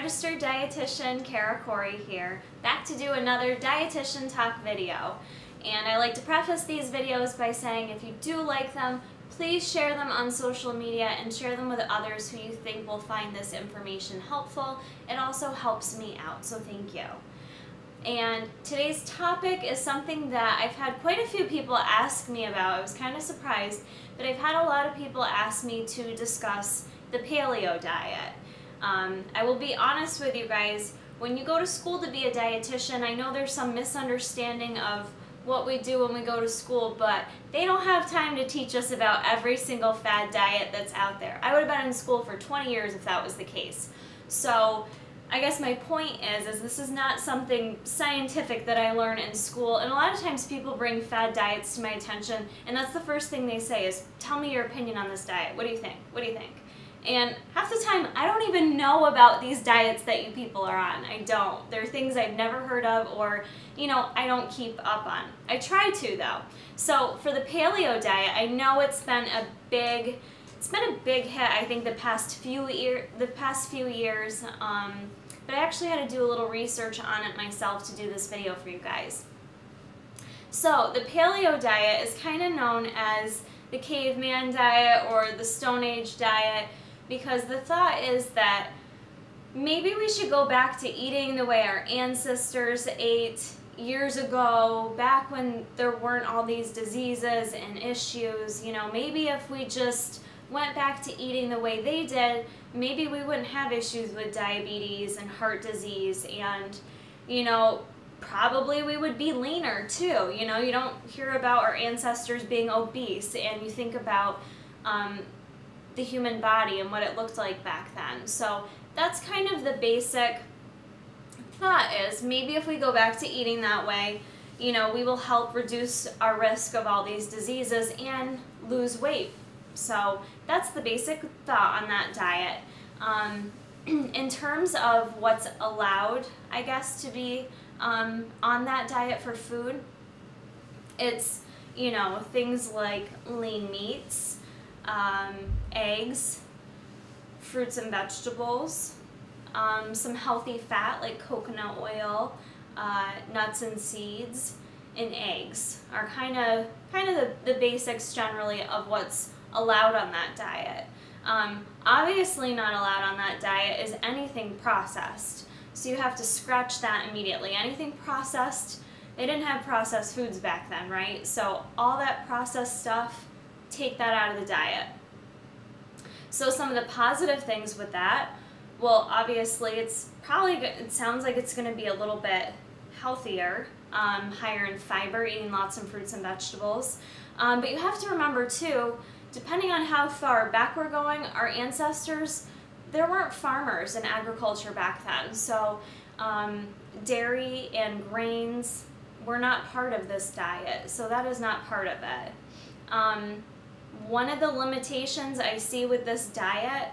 registered dietitian klcorey here, back to do another dietitian talk video. And I like to preface these videos by saying if you do like them, please share them on social media and share them with others who you think will find this information helpful. It also helps me out, so thank you. And today's topic is something that I've had quite a few people ask me about. I was kind of surprised, but I've had a lot of people ask me to discuss the paleo diet. I will be honest with you guys, when you go to school to be a dietitian, I know there's some misunderstanding of what we do when we go to school, but they don't have time to teach us about every single fad diet that's out there. I would have been in school for 20 years if that was the case. So I guess my point is this is not something scientific that I learn in school, and a lot of times people bring fad diets to my attention, and that's the first thing they say is, tell me your opinion on this diet. What do you think? What do you think? And half the time, I don't even know about these diets that you people are on. I don't. They're things I've never heard of or, I don't keep up on. I try to, though. So for the paleo diet, I know it's been a big hit, I think, the past few years. But I actually had to do a little research on it myself to do this video for you guys. So the paleo diet is kind of known as the caveman diet or the Stone Age diet, because the thought is that maybe we should go back to eating the way our ancestors ate years ago, back when there weren't all these diseases and issues. Maybe if we just went back to eating the way they did, maybe we wouldn't have issues with diabetes and heart disease, and probably we would be leaner too. You don't hear about our ancestors being obese, and you think about the human body and what it looked like back then. So that's kind of the basic thought, is maybe if we go back to eating that way, we will help reduce our risk of all these diseases and lose weight. So that's the basic thought on that diet. In terms of what's allowed, I guess, to be on that diet for food, it's, things like lean meats, eggs, fruits and vegetables, some healthy fat like coconut oil, nuts and seeds, and eggs are kind of the basics generally of what's allowed on that diet. Obviously not allowed on that diet is anything processed. So you have to scratch that immediately. Anything processed, they didn't have processed foods back then, right? So all that processed stuff, take that out of the diet. So some of the positive things with that, well, obviously it sounds like it's going to be a little bit healthier, higher in fiber, eating lots of fruits and vegetables. But you have to remember too, depending on how far back we're going, our ancestors, there weren't farmers in agriculture back then. So dairy and grains were not part of this diet. So that is not part of it. One of the limitations I see with this diet,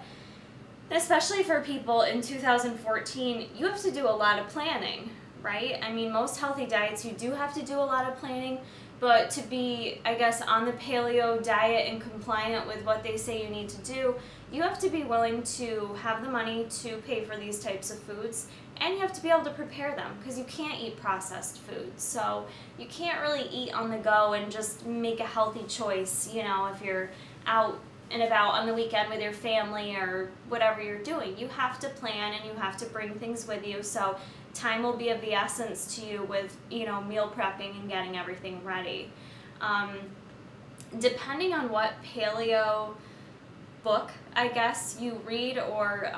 especially for people in 2014, you have to do a lot of planning, right? I mean, most healthy diets, you do have to do a lot of planning, but to be, I guess, on the paleo diet and compliant with what they say you need to do, you have to be willing to have the money to pay for these types of foods, and you have to be able to prepare them, because you can't eat processed foods. So you can't really eat on the go and just make a healthy choice, if you're out and about on the weekend with your family or whatever you're doing. You have to plan, and you have to bring things with you. So time will be of the essence to you with, meal prepping and getting everything ready. Depending on what paleo book, I guess, you read or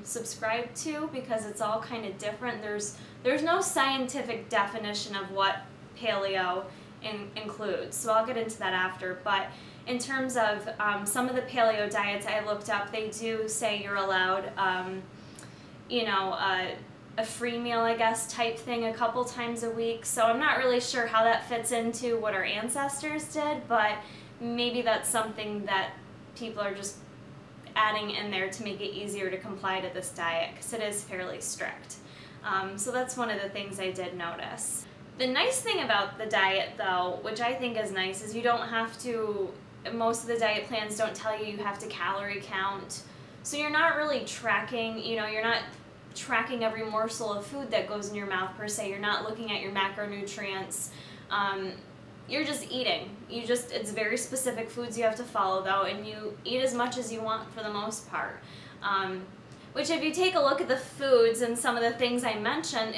subscribe to, because it's all kind of different. There's no scientific definition of what paleo includes, so I'll get into that after. But in terms of some of the paleo diets I looked up, they do say you're allowed, a free meal, I guess, type thing a couple times a week. So I'm not really sure how that fits into what our ancestors did, but maybe that's something that people are just adding in there to make it easier to comply to this diet, because it is fairly strict. So that's one of the things I did notice. The nice thing about the diet, though, which I think is nice, is you don't have to, most of the diet plans don't tell you you have to calorie count. So you're not really tracking, you're not tracking every morsel of food that goes in your mouth per se. You're not looking at your macronutrients. You're just eating. It's very specific foods you have to follow though, and you eat as much as you want for the most part. Which if you take a look at the foods and some of the things I mentioned,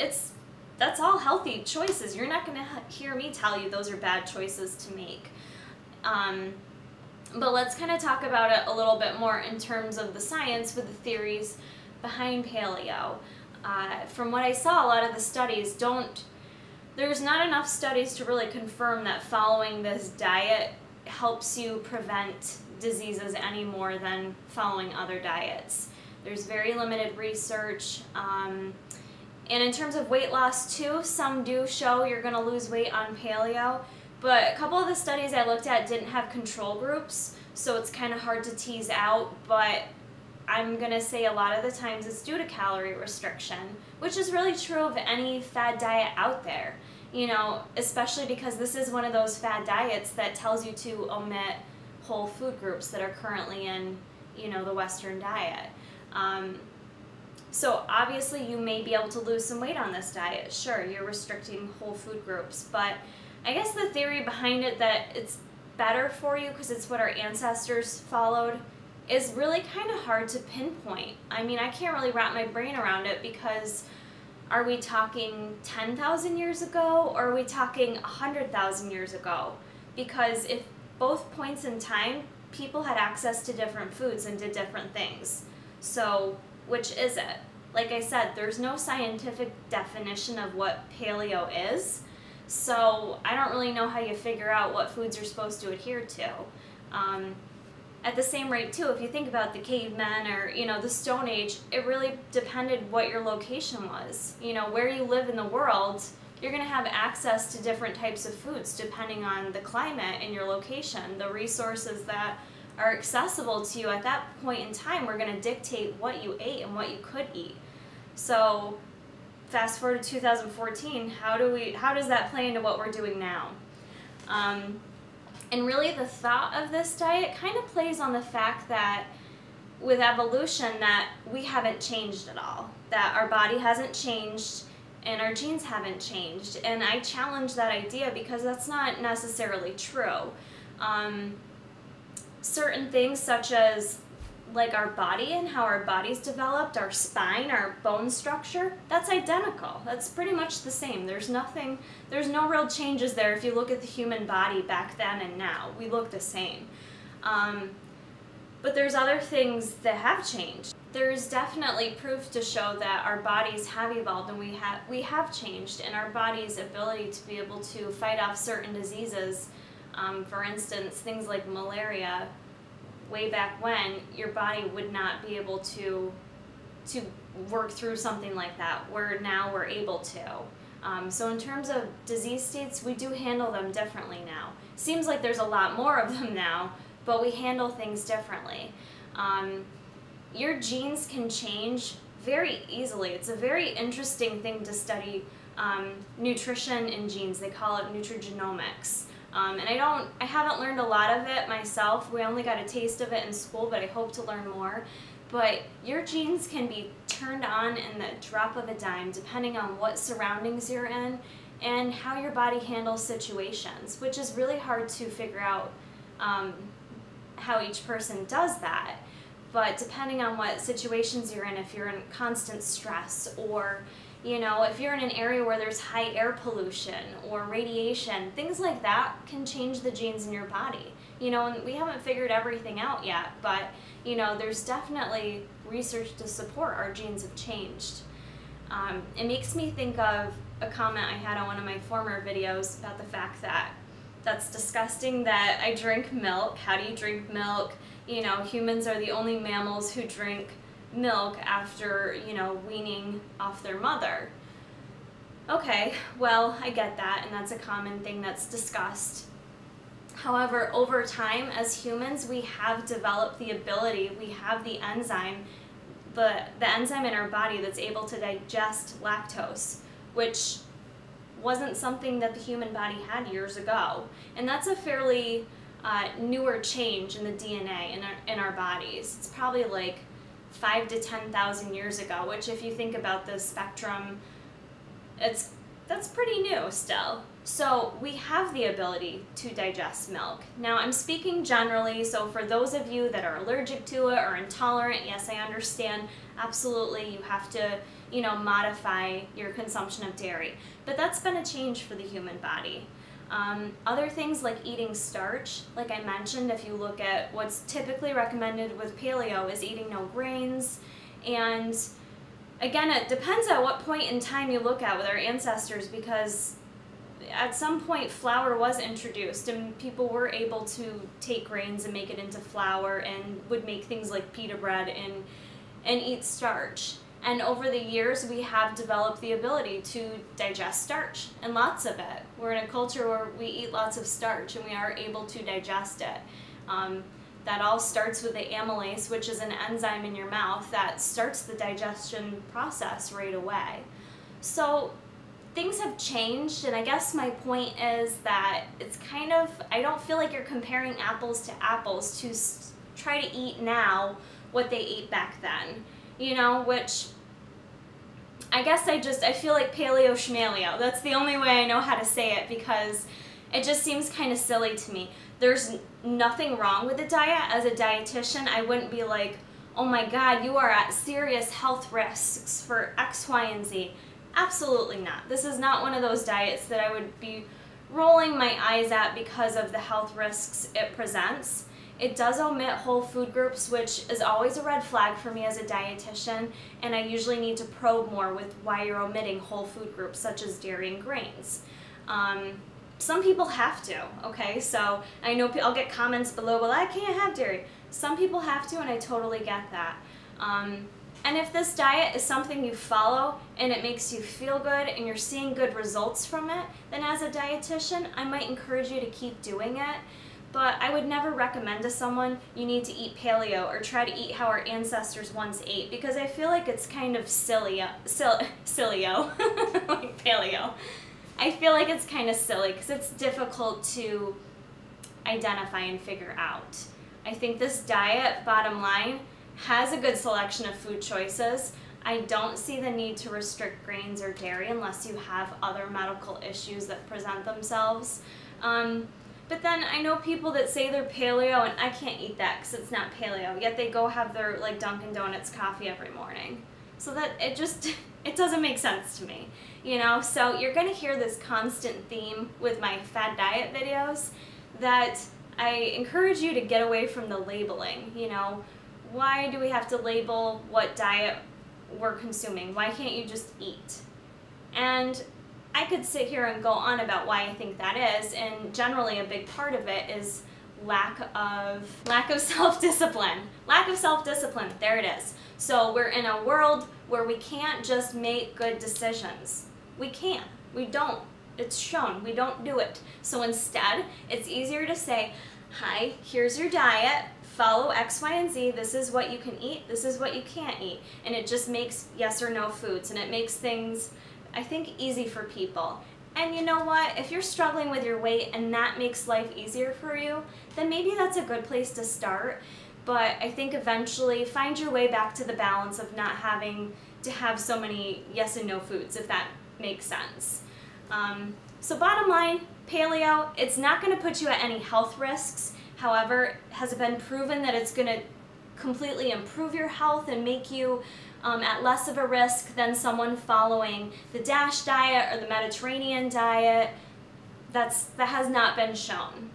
that's all healthy choices. You're not going to hear me tell you those are bad choices to make. But let's kind of talk about it a little bit more in terms of the science with the theories behind paleo. From what I saw, a lot of the studies there's not enough studies to really confirm that following this diet helps you prevent diseases any more than following other diets. There's very limited research. And in terms of weight loss too, some do show you're going to lose weight on paleo, but a couple of the studies I looked at didn't have control groups, so it's kind of hard to tease out, but I'm going to say a lot of the times it's due to calorie restriction, which is really true of any fad diet out there, you know, especially because this is one of those fad diets that tells you to omit whole food groups that are currently in, you know, the Western diet. So obviously you may be able to lose some weight on this diet. Sure, you're restricting whole food groups, but I guess the theory behind it that it's better for you because it's what our ancestors followed is really kind of hard to pinpoint. I mean, I can't really wrap my brain around it because are we talking 10,000 years ago or are we talking 100,000 years ago? Because if both points in time, people had access to different foods and did different things. So which is it? Like I said, there's no scientific definition of what paleo is, so I don't really know how you figure out what foods you're supposed to adhere to. At the same rate too, if you think about the cavemen or, you know, the Stone Age, it really depended what your location was. You know, where you live in the world, you're going to have access to different types of foods depending on the climate and your location. The resources that are accessible to you at that point in time were going to dictate what you ate and what you could eat. So fast forward to 2014, how does that play into what we're doing now? And really the thought of this diet kind of plays on the fact that with evolution that we haven't changed at all, that our body hasn't changed and our genes haven't changed. And I challenge that idea because that's not necessarily true. Certain things such as like our body and how our body's developed, our spine, our bone structure, that's identical. That's pretty much the same. There's no real changes there if you look at the human body back then and now. We look the same. But there's other things that have changed. There's definitely proof to show that our bodies have evolved and we have changed, and our body's ability to be able to fight off certain diseases. For instance, things like malaria, way back when, your body would not be able to work through something like that, where now we're able to. So in terms of disease states, we do handle them differently now. Seems like there's a lot more of them now, but we handle things differently. Your genes can change very easily. It's a very interesting thing to study, nutrition and genes. They call it nutrigenomics. And I haven't learned a lot of it myself. We only got a taste of it in school, but I hope to learn more. But your genes can be turned on in the drop of a dime, depending on what surroundings you're in and how your body handles situations, which is really hard to figure out how each person does that. But depending on what situations you're in, if you're in constant stress, or you know, if you're in an area where there's high air pollution or radiation, things like that can change the genes in your body. You know, and we haven't figured everything out yet, but you know, there's definitely research to support our genes have changed. It makes me think of a comment I had on one of my former videos about the fact that that's disgusting that I drink milk. How do you drink milk? You know, humans are the only mammals who drink milk after, you know, weaning off their mother. Okay, well, I get that, and that's a common thing that's discussed. However, over time, as humans, we have developed the ability, we have the enzyme, the enzyme in our body that's able to digest lactose, which wasn't something that the human body had years ago. And that's a fairly newer change in the DNA in our bodies. It's probably like 5 to 10,000 years ago, which if you think about the spectrum, that's pretty new still. So we have the ability to digest milk. Now I'm speaking generally, so for those of you that are allergic to it or intolerant, yes, I understand, absolutely, you have to, you know, modify your consumption of dairy. But that's been a change for the human body. Other things like eating starch, like I mentioned, if you look at what's typically recommended with paleo is eating no grains. And again, it depends at what point in time you look at with our ancestors, because at some point flour was introduced and people were able to take grains and make it into flour and would make things like pita bread and eat starch. And over the years, we have developed the ability to digest starch, and lots of it. We're in a culture where we eat lots of starch, and we are able to digest it. That all starts with the amylase, which is an enzyme in your mouth that starts the digestion process right away. So things have changed, and I guess my point is that it's kind of, I don't feel like you're comparing apples to apples to try to eat now what they ate back then. You know, which I guess I feel like paleo schmaleo. That's the only way I know how to say it, because it just seems kind of silly to me. There's nothing wrong with the diet. As a dietitian, I wouldn't be like, oh my God, you are at serious health risks for X, Y, and Z. Absolutely not. This is not one of those diets that I would be rolling my eyes at because of the health risks it presents. It does omit whole food groups, which is always a red flag for me as a dietitian, and I usually need to probe more with why you're omitting whole food groups such as dairy and grains. Some people have to, okay? So I know I'll get comments below, well, I can't have dairy. Some people have to, and I totally get that. And if this diet is something you follow and it makes you feel good and you're seeing good results from it, then as a dietitian, I might encourage you to keep doing it. But I would never recommend to someone you need to eat paleo or try to eat how our ancestors once ate, because I feel like it's kind of silly, like paleo. I feel like it's kind of silly because it's difficult to identify and figure out. I think this diet, bottom line, has a good selection of food choices. I don't see the need to restrict grains or dairy unless you have other medical issues that present themselves. But then I know people that say they're paleo and I can't eat that because it's not paleo, yet they go have their like Dunkin' Donuts coffee every morning. So that it doesn't make sense to me, you know? So you're gonna hear this constant theme with my fad diet videos that I encourage you to get away from the labeling, you know? Why do we have to label what diet we're consuming? Why can't you just eat? And I could sit here and go on about why I think that is, and generally a big part of it is lack of self-discipline. Lack of self-discipline, there it is. So we're in a world where we can't just make good decisions. We can't. We don't. It's shown. We don't do it. So instead, it's easier to say, hi, here's your diet, follow X, Y, and Z, this is what you can eat, this is what you can't eat. And it just makes yes or no foods, and it makes things, I think, easy for people. And you know what? If you're struggling with your weight and that makes life easier for you, then maybe that's a good place to start. But I think eventually find your way back to the balance of not having to have so many yes and no foods, if that makes sense. So bottom line, paleo, it's not going to put you at any health risks. However, has it been proven that it's going to completely improve your health and make you at less of a risk than someone following the DASH diet or the Mediterranean diet? That has not been shown.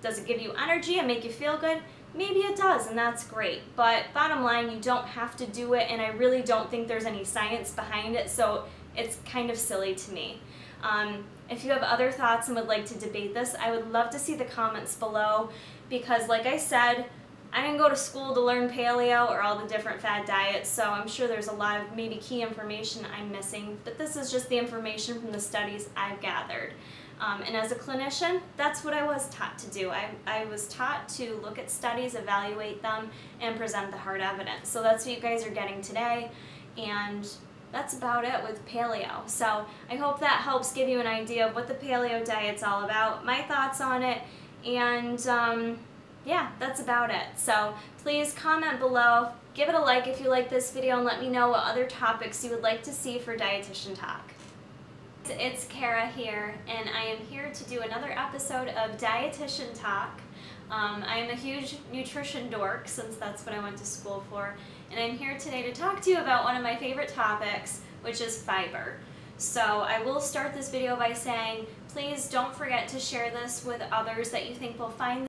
Does it give you energy and make you feel good? Maybe it does, and that's great. But bottom line, you don't have to do it, and I really don't think there's any science behind it, so it's kind of silly to me. If you have other thoughts and would like to debate this, I would love to see the comments below, because like I said, I didn't go to school to learn paleo or all the different fad diets, so I'm sure there's a lot of maybe key information I'm missing, but this is just the information from the studies I've gathered. And as a clinician, that's what I was taught to do. I was taught to look at studies, evaluate them, and present the hard evidence. So that's what you guys are getting today, and that's about it with paleo. So I hope that helps give you an idea of what the paleo diet's all about, my thoughts on it, and yeah, that's about it. So please comment below, give it a like if you like this video, and let me know what other topics you would like to see for Dietitian Talk. It's Kara here, and I am here to do another episode of Dietitian Talk. I am a huge nutrition dork, since that's what I went to school for, and I'm here today to talk to you about one of my favorite topics, which is fiber. So I will start this video by saying, please don't forget to share this with others that you think will find